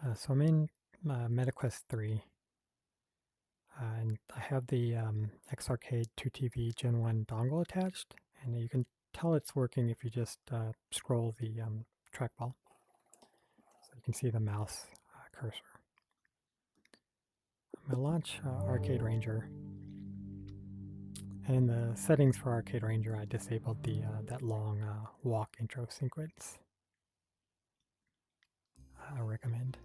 So I'm in MetaQuest 3, and I have the X-Arcade2TV Gen 1 dongle attached, and you can tell it's working if you just scroll the trackball. So you can see the mouse cursor. I'm going to launch Arcade Ranger. And in the settings for Arcade Ranger, I disabled the that long walk intro sequence. I recommend.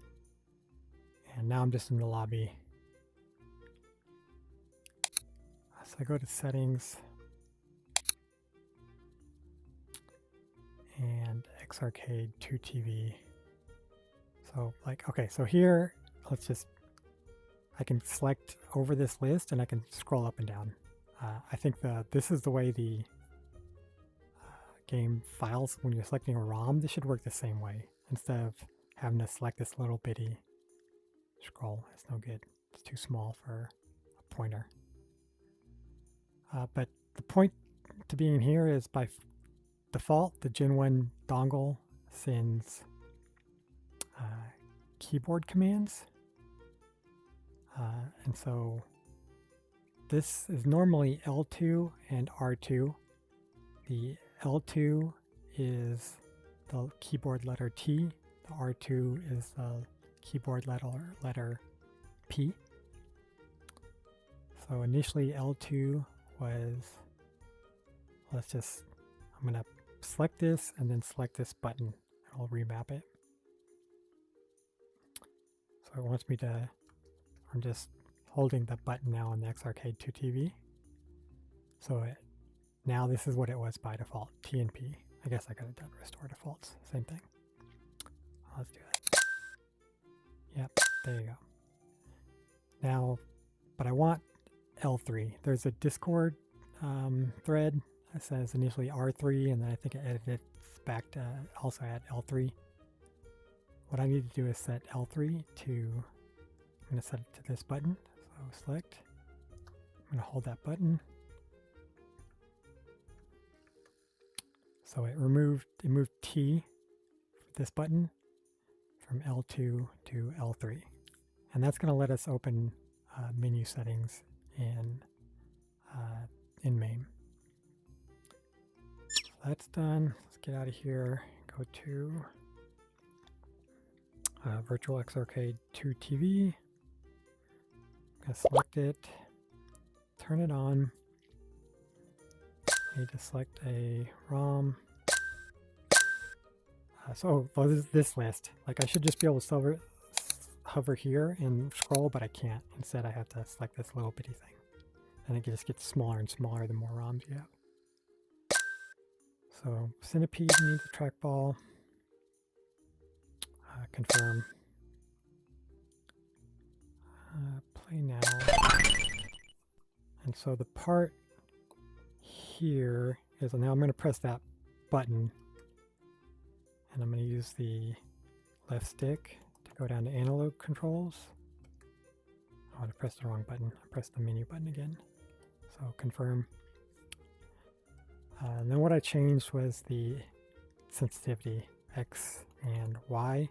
And now I'm just in the lobby. So I go to settings and X-Arcade2TV. So okay, so here, I can select over this list and I can scroll up and down. I think this is the way the game files when you're selecting a ROM. This should work the same way. Instead of having to select this little bitty scroll, it's no good. It's too small for a pointer. But the point to being here is by default, the Gen 1 dongle sends keyboard commands. And so this is normally L2 and R2. The L2 is the keyboard letter T. The R2 is the keyboard letter P. So initially L2 was, I'm going to select this and then select this button. I'll remap it. So it wants me to, I'm just holding the button now on the X-Arcade2TV. So now this is what it was by default, T and P. I guess I could have done restore defaults, same thing. Let's do that. Yep, there you go. Now, but I want L3. There's a Discord thread that says initially R3, and then I think I edited it back to also add L3. What I need to do is set L3 to, I'm going to set it to this button. So select, I'm going to hold that button. So it moved T, this button, from L2 to L3. And that's going to let us open menu settings in MAME. So that's done. Let's get out of here. Go to Virtual X-Arcade2TV. I'm going to select it, turn it on. I need to select a ROM. So this list, like I should just be able to hover here and scroll, but I can't. Instead, I have to select this little bitty thing. And it just gets smaller and smaller the more ROMs you have. So Centipede needs a trackball. Confirm. Play now. And so the part here is, now I'm going to press that button. And I'm going to use the left stick to go down to analog controls. I want to press the wrong button. I pressed the menu button again. So confirm. And then what I changed was the sensitivity, X and Y.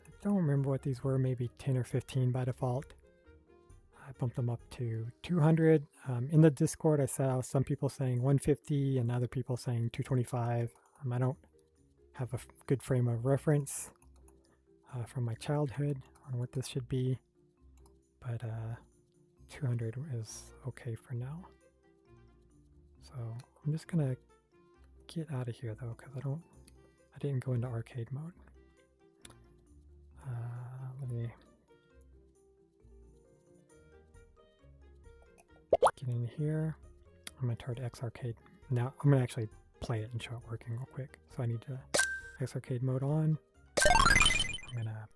I don't remember what these were, maybe 10 or 15 by default. I bumped them up to 200. In the Discord, I saw some people saying 150 and other people saying 225. I don't have a good frame of reference from my childhood on what this should be, but 200 is okay for now. So I'm just gonna get out of here though, because I didn't go into arcade mode. Let me get in here. I'm gonna turn X-Arcade. Now I'm gonna actually play it and show it working real quick. So I need to X-Arcade mode on. I'm gonna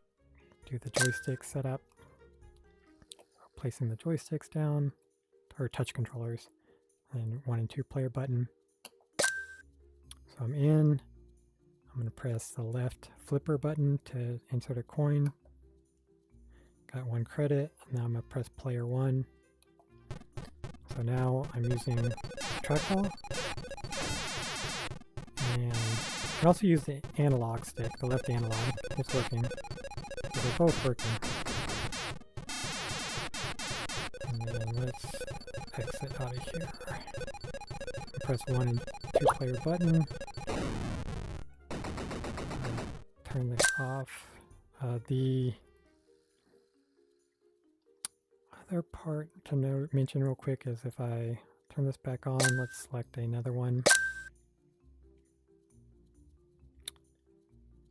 do the joystick setup. Placing the joysticks down, or touch controllers, and 1 and 2 player button. So I'm in. I'm gonna press the left flipper button to insert a coin. Got 1 credit. Now I'm gonna press player 1. So now I'm using trackball. And you can also use the analog stick, the left analog. It's working. So they're both working. And then let's exit out of here. Press 1 and 2 player button. Turn this off. The other part to mention real quick is if I turn this back on, let's select another one.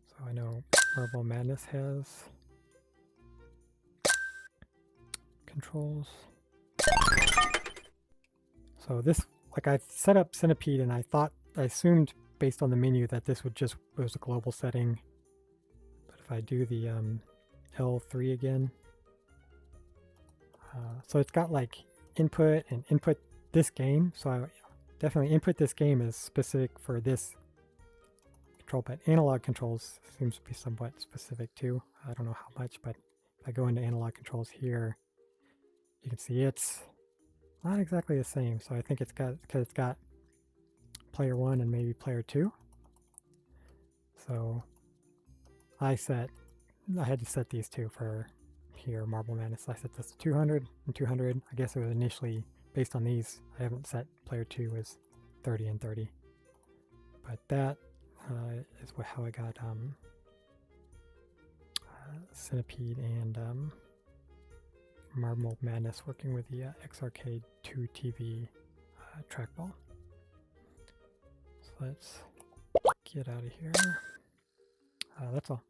So I know Marble Madness has controls. So this, like I set up Centipede and I assumed based on the menu that this was a global setting. But if I do the L3 again, so it's got like input and input this game. So I definitely input this game is specific for this control, but analog controls seems to be somewhat specific too. I don't know how much, but if I go into analog controls here, you can see it's not exactly the same. So I think it's got, because it's got player 1 and maybe player 2. So I had to set these two for here, Marble Madness. I set this to 200 and 200. I guess it was initially based on these. I haven't set player 2 as 30 and 30. But that is how I got Centipede and Marble Madness working with the X-Arcade2TV trackball. So let's get out of here. That's all.